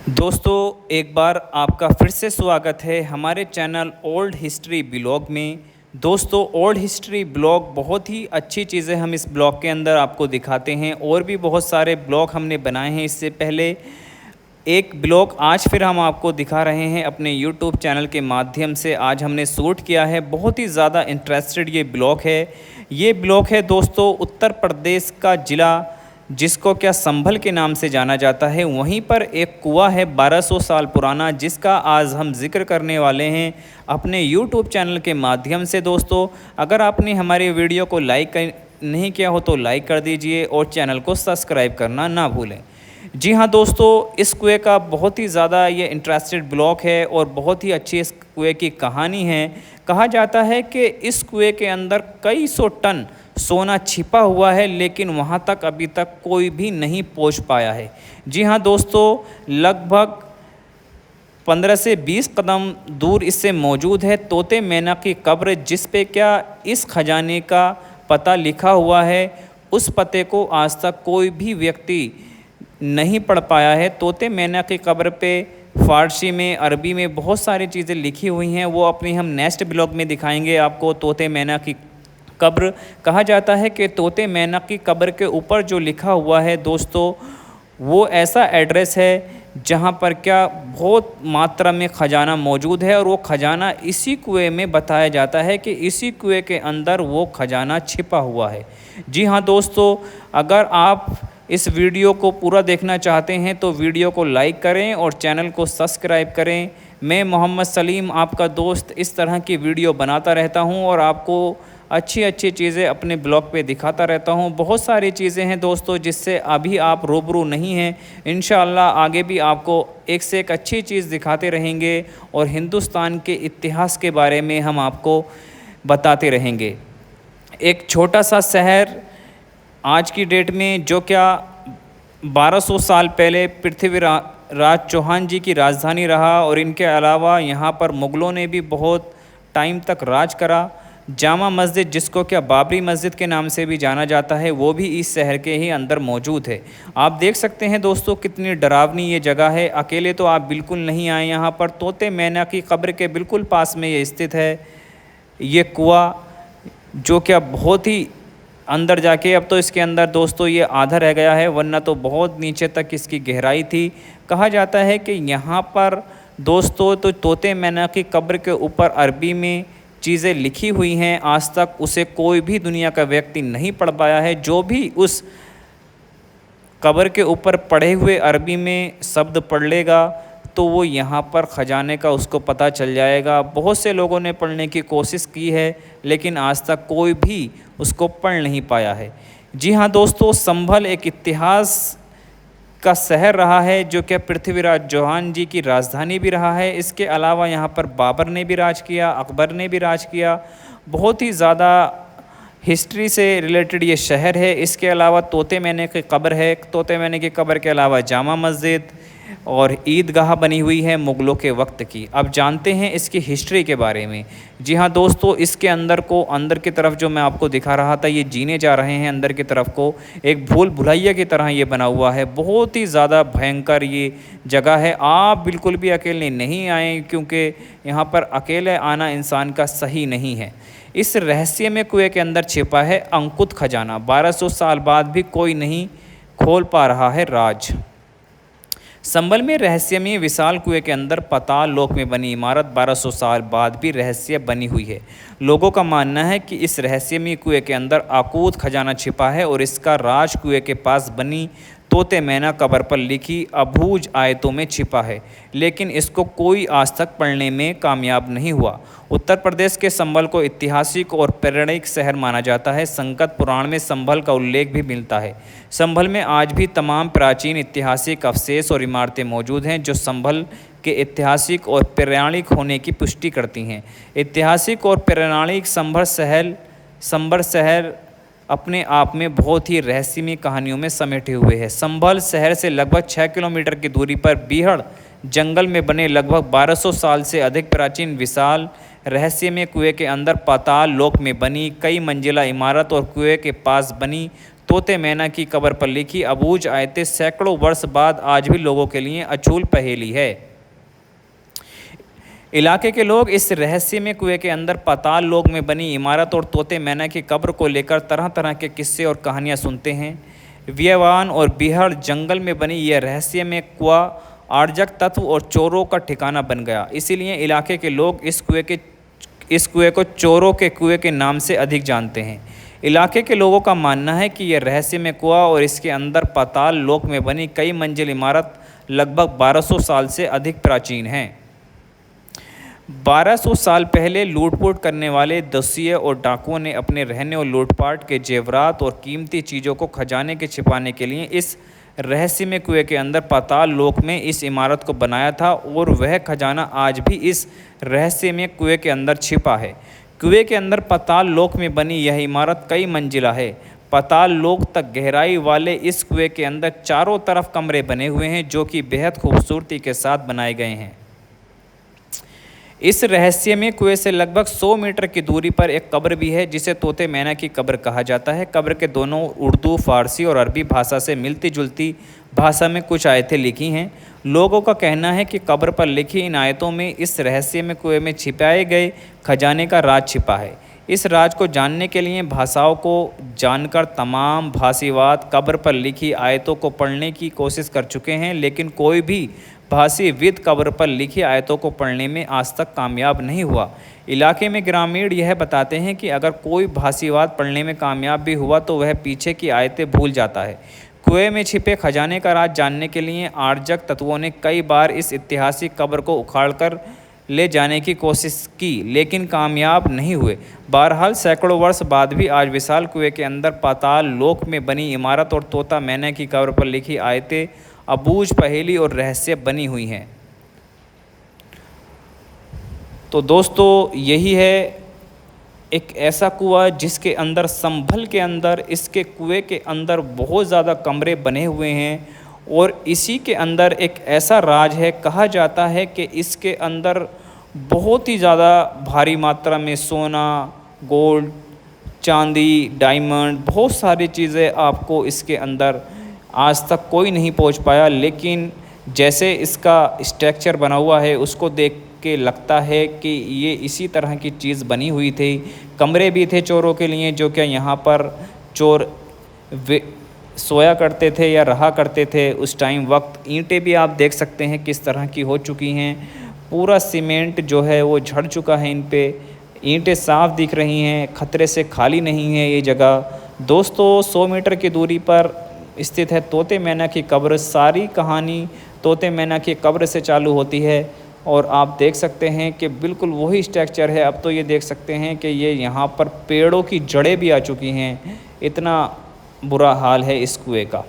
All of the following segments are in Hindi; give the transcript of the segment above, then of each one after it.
दोस्तों एक बार आपका फिर से स्वागत है हमारे चैनल ओल्ड हिस्ट्री ब्लॉग में। दोस्तों ओल्ड हिस्ट्री ब्लॉग बहुत ही अच्छी चीज़ें हम इस ब्लॉग के अंदर आपको दिखाते हैं और भी बहुत सारे ब्लॉग हमने बनाए हैं इससे पहले। एक ब्लॉग आज फिर हम आपको दिखा रहे हैं अपने यूट्यूब चैनल के माध्यम से। आज हमने शूट किया है, बहुत ही ज़्यादा इंटरेस्टेड ये ब्लॉग है। ये ब्लॉग है दोस्तों उत्तर प्रदेश का ज़िला जिसको क्या संभल के नाम से जाना जाता है। वहीं पर एक कुआं है 1200 साल पुराना जिसका आज हम जिक्र करने वाले हैं अपने YouTube चैनल के माध्यम से। दोस्तों अगर आपने हमारे वीडियो को लाइक नहीं किया हो तो लाइक कर दीजिए और चैनल को सब्सक्राइब करना ना भूलें। जी हाँ दोस्तों, इस कुएं का बहुत ही ज़्यादा ये इंटरेस्टेड ब्लॉग है और बहुत ही अच्छी इस कुएं की कहानी है। कहा जाता है कि इस कुएं के अंदर कई सौ टन सोना छिपा हुआ है, लेकिन वहाँ तक अभी तक कोई भी नहीं पहुँच पाया है। जी हाँ दोस्तों, लगभग 15 से 20 कदम दूर इससे मौजूद है तोते मैना की कब्र, जिस पे क्या इस खजाने का पता लिखा हुआ है। उस पते को आज तक कोई भी व्यक्ति नहीं पढ़ पाया है। तोते मैना की कब्र पे फ़ारसी में, अरबी में बहुत सारी चीज़ें लिखी हुई हैं, वो अपनी हम नेक्स्ट ब्लॉग में दिखाएंगे आपको। तोते मैना की कब्र, कहा जाता है कि तोते मैना की कब्र के ऊपर जो लिखा हुआ है दोस्तों, वो ऐसा एड्रेस है जहाँ पर क्या बहुत मात्रा में ख़जाना मौजूद है और वो ख़जाना इसी कुएं में बताया जाता है कि इसी कुएं के अंदर वो ख़जाना छिपा हुआ है। जी हाँ दोस्तों, अगर आप इस वीडियो को पूरा देखना चाहते हैं तो वीडियो को लाइक करें और चैनल को सब्सक्राइब करें। मैं मोहम्मद सलीम आपका दोस्त इस तरह की वीडियो बनाता रहता हूं और आपको अच्छी अच्छी चीज़ें अपने ब्लॉग पे दिखाता रहता हूं। बहुत सारी चीज़ें हैं दोस्तों जिससे अभी आप रूबरू नहीं हैं। इंशाअल्लाह आगे भी आपको एक से एक अच्छी चीज़ दिखाते रहेंगे और हिंदुस्तान के इतिहास के बारे में हम आपको बताते रहेंगे। एक छोटा सा शहर आज की डेट में जो क्या 1200 साल पहले पृथ्वीराज चौहान जी की राजधानी रहा और इनके अलावा यहाँ पर मुग़लों ने भी बहुत टाइम तक राज करा। जामा मस्जिद, जिसको क्या बाबरी मस्जिद के नाम से भी जाना जाता है, वो भी इस शहर के ही अंदर मौजूद है। आप देख सकते हैं दोस्तों कितनी डरावनी ये जगह है। अकेले तो आप बिल्कुल नहीं आए यहाँ पर। तोते मैना की कब्र के बिल्कुल पास में ये स्थित है ये कुआं, जो क्या बहुत ही अंदर जाके, अब तो इसके अंदर दोस्तों ये आधा रह गया है, वरना तो बहुत नीचे तक इसकी गहराई थी। कहा जाता है कि यहाँ पर दोस्तों तो तोते मैना की कब्र के ऊपर अरबी में चीज़ें लिखी हुई हैं, आज तक उसे कोई भी दुनिया का व्यक्ति नहीं पढ़ पाया है। जो भी उस कब्र के ऊपर पढ़े हुए अरबी में शब्द पढ़ लेगा तो वो यहाँ पर ख़जाने का उसको पता चल जाएगा। बहुत से लोगों ने पढ़ने की कोशिश की है लेकिन आज तक कोई भी उसको पढ़ नहीं पाया है। जी हाँ दोस्तों, संभल एक इतिहास का शहर रहा है जो कि पृथ्वीराज चौहान जी की राजधानी भी रहा है। इसके अलावा यहाँ पर बाबर ने भी राज किया, अकबर ने भी राज किया। बहुत ही ज़्यादा हिस्ट्री से रिलेटेड ये शहर है। इसके अलावा तोते मैने की कब्र है। तोते मैने की कब्र के अलावा जामा मस्जिद और ईदगाह बनी हुई है मुग़लों के वक्त की। अब जानते हैं इसकी हिस्ट्री के बारे में। जी हाँ दोस्तों, इसके अंदर की तरफ जो मैं आपको दिखा रहा था, ये जीने जा रहे हैं अंदर की तरफ को। एक भूल भुलैया की तरह ये बना हुआ है। बहुत ही ज़्यादा भयंकर ये जगह है। आप बिल्कुल भी अकेले नहीं आएँ क्योंकि यहाँ पर अकेले आना इंसान का सही नहीं है। इस रहस्यमय कुएं के अंदर छिपा है अंकुत खजाना। 1200 साल बाद भी कोई नहीं खोल पा रहा है राज। संभल में रहस्यमय विशाल कुएं के अंदर पाताल लोक में बनी इमारत 1200 साल बाद भी रहस्य बनी हुई है। लोगों का मानना है कि इस रहस्यमय कुएं के अंदर अकूत खजाना छिपा है और इसका राज कुएं के पास बनी तोते मैना कब्र पर लिखी अबूझ आयतों में छिपा है, लेकिन इसको कोई आज तक पढ़ने में कामयाब नहीं हुआ। उत्तर प्रदेश के संभल को ऐतिहासिक और पौराणिक शहर माना जाता है। संकट पुराण में संभल का उल्लेख भी मिलता है। संभल में आज भी तमाम प्राचीन ऐतिहासिक अवशेष और इमारतें मौजूद हैं जो संभल के ऐतिहासिक और पौराणिक होने की पुष्टि करती हैं। ऐतिहासिक और पौराणिक संभल शहर अपने आप में बहुत ही रहस्यमय कहानियों में समेटे हुए हैं। संभल शहर से लगभग 6 किलोमीटर की दूरी पर बीहड़ जंगल में बने लगभग 1200 साल से अधिक प्राचीन विशाल रहस्यमय कुएं के अंदर पाताल लोक में बनी कई मंजिला इमारत और कुएं के पास बनी तोते मैना की कब्र पर लिखी अबूझ आयतें सैकड़ों वर्ष बाद आज भी लोगों के लिए अचूल पहेली है। इलाके के लोग इस रहस्यमय कुएं के अंदर पाताल लोक में बनी इमारत और तोते मैना की कब्र को लेकर तरह तरह के किस्से और कहानियां सुनते हैं। व्यवान और बिहार जंगल में बनी यह रहस्यमय कुआं आर्जक तत्व और चोरों का ठिकाना बन गया। इसीलिए इलाके के लोग इस कुएं को चोरों के कुएं के नाम से अधिक जानते हैं। इलाके के लोगों का मानना है कि यह रहस्यमय कुआं और इसके अंदर पाताल लोक में बनी कई मंजिल इमारत लगभग 1200 साल से अधिक प्राचीन है। 1200 साल पहले लूटपाट करने वाले दस्युए और डाकुओं ने अपने रहने और लूटपाट के जेवरात और कीमती चीज़ों को खजाने के छिपाने के लिए इस रहस्यमय कुएं के अंदर पाताल लोक में इस इमारत को बनाया था और वह खजाना आज भी इस रहस्यमय कुएं के अंदर छिपा है। कुएं के अंदर पाताल लोक में बनी यह इमारत कई मंजिला है। पाताल लोक तक गहराई वाले इस कुएं के अंदर चारों तरफ कमरे बने हुए हैं जो कि बेहद खूबसूरती के साथ बनाए गए हैं। इस रहस्यमय कुएं से लगभग 100 मीटर की दूरी पर एक कब्र भी है जिसे तोते मैना की कब्र कहा जाता है। कब्र के दोनों उर्दू, फारसी और अरबी भाषा से मिलती जुलती भाषा में कुछ आयतें लिखी हैं। लोगों का कहना है कि कब्र पर लिखी इन आयतों में इस रहस्यमय कुएं में छिपाए गए खजाने का राज छिपा है। इस राज को जानने के लिए भाषाओं को जानकर तमाम भाषीवाद कब्र पर लिखी आयतों को पढ़ने की कोशिश कर चुके हैं, लेकिन कोई भी भाषीविद कब्र पर लिखी आयतों को पढ़ने में आज तक कामयाब नहीं हुआ। इलाके में ग्रामीण यह बताते हैं कि अगर कोई भाषीवाद पढ़ने में कामयाब भी हुआ तो वह पीछे की आयतें भूल जाता है। कुएं में छिपे खजाने का राज जानने के लिए आर्जक तत्वों ने कई बार इस ऐतिहासिक कब्र को उखाड़कर ले जाने की कोशिश की, लेकिन कामयाब नहीं हुए। बहरहाल सैकड़ों वर्ष बाद भी आज विशाल कुएं के अंदर पाताल लोक में बनी इमारत और तोता मैना की कब्र पर लिखी आयतें अबूझ पहेली और रहस्य बनी हुई हैं। तो दोस्तों यही है एक ऐसा कुआं जिसके अंदर संभल के अंदर इसके कुएं के अंदर बहुत ज़्यादा कमरे बने हुए हैं और इसी के अंदर एक ऐसा राज है। कहा जाता है कि इसके अंदर बहुत ही ज़्यादा भारी मात्रा में सोना, गोल्ड, चांदी, डायमंड, बहुत सारी चीज़ें आपको इसके अंदर आज तक कोई नहीं पहुंच पाया। लेकिन जैसे इसका स्ट्रक्चर बना हुआ है उसको देख के लगता है कि ये इसी तरह की चीज़ बनी हुई थी। कमरे भी थे चोरों के लिए जो कि यहाँ पर चोर सोया करते थे या रहा करते थे उस टाइम वक्त। ईंटें भी आप देख सकते हैं किस तरह की हो चुकी हैं। पूरा सीमेंट जो है वो झड़ चुका है इन पे। ईंटें साफ दिख रही हैं, खतरे से खाली नहीं है ये जगह। दोस्तों 100 मीटर की दूरी पर स्थित है तोते मैना की कब्र। सारी कहानी तोते मैना की कब्र से चालू होती है और आप देख सकते हैं कि बिल्कुल वही स्ट्रक्चर है। अब तो ये देख सकते हैं कि ये यहाँ पर पेड़ों की जड़ें भी आ चुकी हैं, इतना बुरा हाल है इस कुएं का।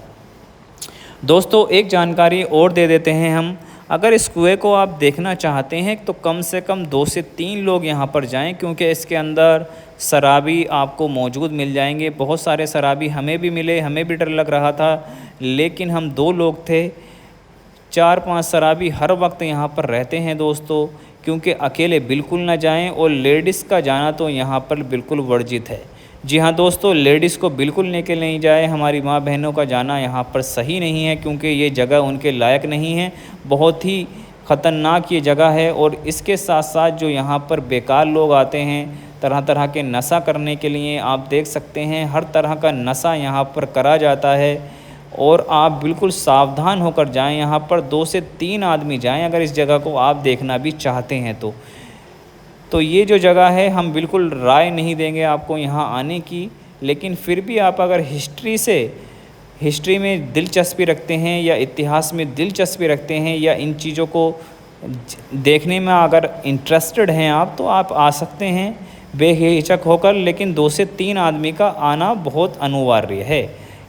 दोस्तों एक जानकारी और दे देते हैं हम। अगर इस कुएं को आप देखना चाहते हैं तो कम से कम 2 से 3 लोग यहाँ पर जाएं, क्योंकि इसके अंदर शराबी आपको मौजूद मिल जाएंगे। बहुत सारे शराबी हमें भी मिले, हमें भी डर लग रहा था, लेकिन हम 2 लोग थे। 4-5 शराबी हर वक्त यहाँ पर रहते हैं दोस्तों, क्योंकि अकेले बिल्कुल ना जाएं और लेडीज़ का जाना तो यहाँ पर बिल्कुल वर्जित है। जी हाँ दोस्तों, लेडीज़ को बिल्कुल लेके नहीं जाए। हमारी माँ बहनों का जाना यहाँ पर सही नहीं है, क्योंकि ये जगह उनके लायक नहीं है। बहुत ही ख़तरनाक ये जगह है। और इसके साथ साथ जो यहाँ पर बेकार लोग आते हैं तरह तरह के नशा करने के लिए, आप देख सकते हैं हर तरह का नशा यहाँ पर करा जाता है। और आप बिल्कुल सावधान होकर जाएं। यहाँ पर 2 से 3 आदमी जाएं अगर इस जगह को आप देखना भी चाहते हैं तो ये जो जगह है हम बिल्कुल राय नहीं देंगे आपको यहाँ आने की। लेकिन फिर भी आप अगर हिस्ट्री में दिलचस्पी रखते हैं या इतिहास में दिलचस्पी रखते हैं या इन चीज़ों को देखने में अगर इंटरेस्टेड हैं आप, तो आप आ सकते हैं बेहिचक होकर। लेकिन 2 से 3 आदमी का आना बहुत अनिवार्य है।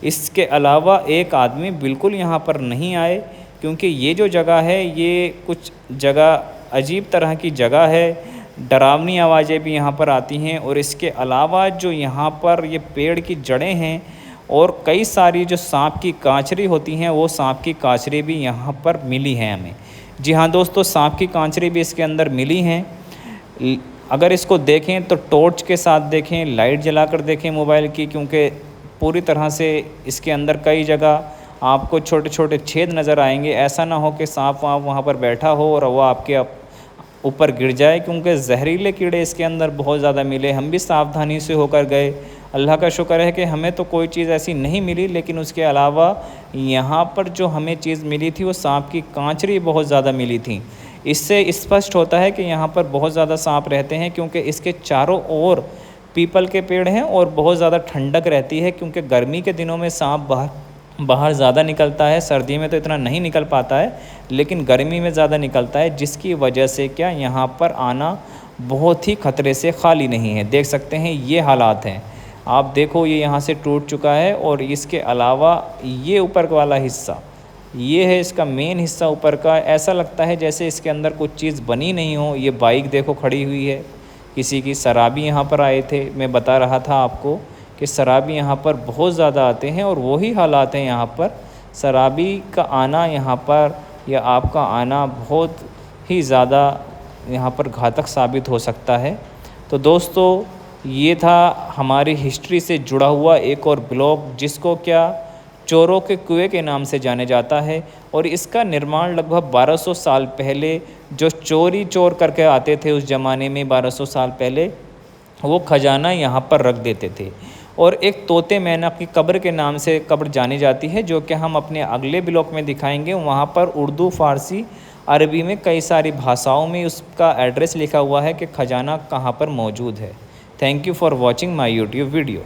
इसके अलावा एक आदमी बिल्कुल यहाँ पर नहीं आए, क्योंकि ये जो जगह है ये कुछ जगह अजीब तरह की जगह है। डरावनी आवाज़ें भी यहाँ पर आती हैं। और इसके अलावा जो यहाँ पर ये पेड़ की जड़ें हैं और कई सारी जो सांप की कांचरी होती हैं, वो सांप की कांचरी भी यहाँ पर मिली हैं हमें। जी हाँ दोस्तों, सांप की कांचरी भी इसके अंदर मिली हैं। अगर इसको देखें तो टॉर्च के साथ देखें, लाइट जलाकर देखें मोबाइल की, क्योंकि पूरी तरह से इसके अंदर कई जगह आपको छोटे छोटे छेद नज़र आएंगे। ऐसा ना हो कि सांप वहाँ पर बैठा हो और वो आपके ऊपर गिर जाए, क्योंकि जहरीले कीड़े इसके अंदर बहुत ज़्यादा मिले। हम भी सावधानी से होकर गए। अल्लाह का शुक्र है कि हमें तो कोई चीज़ ऐसी नहीं मिली, लेकिन उसके अलावा यहाँ पर जो हमें चीज़ मिली थी वो सांप की कांचरी बहुत ज़्यादा मिली थी। इससे स्पष्ट होता है कि यहाँ पर बहुत ज़्यादा सांप रहते हैं, क्योंकि इसके चारों ओर पीपल के पेड़ हैं और बहुत ज़्यादा ठंडक रहती है, क्योंकि गर्मी के दिनों में सांप बाहर ज़्यादा निकलता है। सर्दी में तो इतना नहीं निकल पाता है, लेकिन गर्मी में ज़्यादा निकलता है, जिसकी वजह से क्या यहाँ पर आना बहुत ही ख़तरे से खाली नहीं है। देख सकते हैं ये हालात हैं। आप देखो ये यहाँ से टूट चुका है, और इसके अलावा ये ऊपर वाला हिस्सा, ये है इसका मेन हिस्सा ऊपर का। ऐसा लगता है जैसे इसके अंदर कुछ चीज़ बनी नहीं हो। ये बाइक देखो खड़ी हुई है किसी की। शराबी यहाँ पर आए थे, मैं बता रहा था आपको कि शराबी यहाँ पर बहुत ज़्यादा आते हैं, और वही हालात हैं यहाँ पर। शराबी का आना यहाँ पर, या आपका आना बहुत ही ज़्यादा यहाँ पर घातक साबित हो सकता है। तो दोस्तों ये था हमारी हिस्ट्री से जुड़ा हुआ एक और ब्लॉग, जिसको क्या चोरों के कुएं के नाम से जाने जाता है। और इसका निर्माण लगभग 1200 साल पहले, जो चोर करके आते थे उस ज़माने में 1200 साल पहले, वो खजाना यहाँ पर रख देते थे। और एक तोते मैना की कब्र के नाम से कब्र जानी जाती है, जो कि हम अपने अगले ब्लॉग में दिखाएंगे। वहाँ पर उर्दू, फ़ारसी, अरबी में कई सारी भाषाओं में उसका एड्रेस लिखा हुआ है कि खजाना कहाँ पर मौजूद है। Thank you for watching my YouTube video.